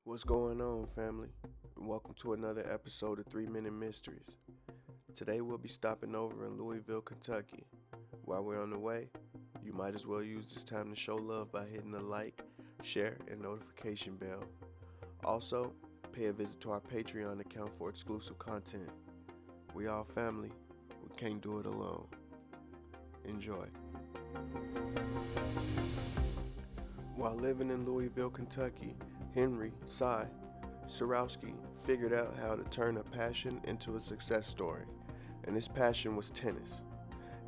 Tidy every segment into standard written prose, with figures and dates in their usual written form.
What's going on, family? And welcome to another episode of 3 Minute Mysteries. Today we'll be stopping over in Louisville, Kentucky. While we're on the way, you might as well use this time to show love by hitting the like, share, and notification bell. Also, pay a visit to our Patreon account for exclusive content. We all family. We can't do it alone. Enjoy. While living in Louisville, Kentucky, Henry Surowski figured out how to turn a passion into a success story, and his passion was tennis.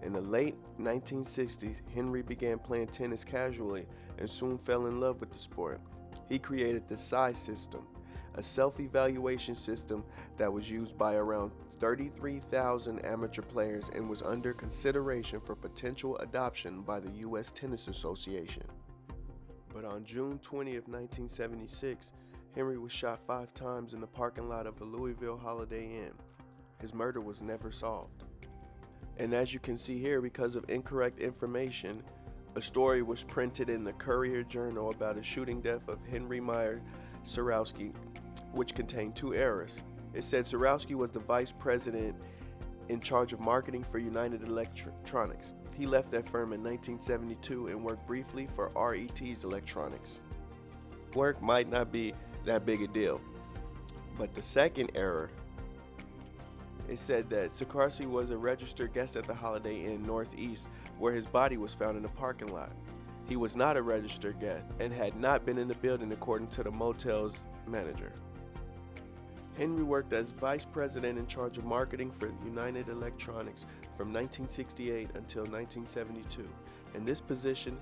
In the late 1960s, Henry began playing tennis casually and soon fell in love with the sport. He created the system, a self-evaluation system that was used by around 33,000 amateur players and was under consideration for potential adoption by the U.S. Tennis Association. But on June 20th, 1976, Henry was shot 5 times in the parking lot of a Louisville Holiday Inn. His murder was never solved. And as you can see here, because of incorrect information, a story was printed in the Courier Journal about a shooting death of Henry Meyer Surowski, which contained 2 errors. It said Surowski was the vice president in charge of marketing for United Electronics. He left that firm in 1972 and worked briefly for RET's Electronics. Work might not be that big a deal. But the second error, it said that Surowski was a registered guest at the Holiday Inn Northeast, where his body was found in the parking lot. He was not a registered guest and had not been in the building according to the motel's manager. Henry worked as vice president in charge of marketing for United Electronics from 1968 until 1972. In this position,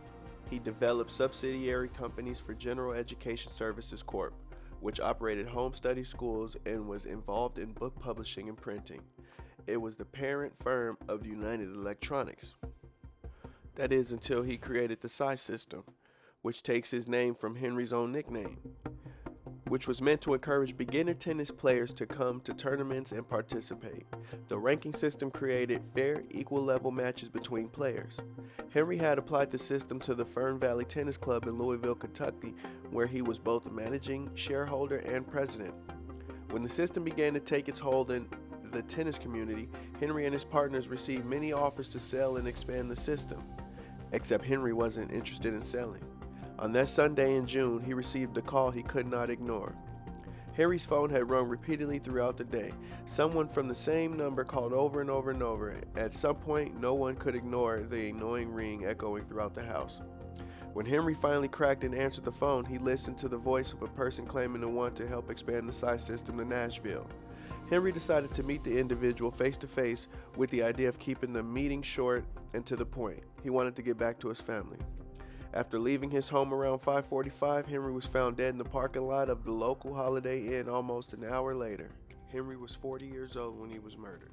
he developed subsidiary companies for General Education Services Corp., which operated home study schools and was involved in book publishing and printing. It was the parent firm of United Electronics. That is until he created the system, which takes his name from Henry's own nickname, which was meant to encourage beginner tennis players to come to tournaments and participate. The ranking system created fair, equal-level matches between players. Henry had applied the system to the Fern Valley Tennis Club in Louisville, Kentucky, where he was both a managing shareholder and president. When the system began to take its hold in the tennis community, Henry and his partners received many offers to sell and expand the system, except Henry wasn't interested in selling. On that Sunday in June, he received a call he could not ignore. Henry's phone had rung repeatedly throughout the day. Someone from the same number called over and over and over. At some point, no one could ignore the annoying ring echoing throughout the house. When Henry finally cracked and answered the phone, he listened to the voice of a person claiming to want to help expand the system to Nashville. Henry decided to meet the individual face to face with the idea of keeping the meeting short and to the point. He wanted to get back to his family. After leaving his home around 5:45, Henry was found dead in the parking lot of the local Holiday Inn almost an hour later. Henry was 40 years old when he was murdered.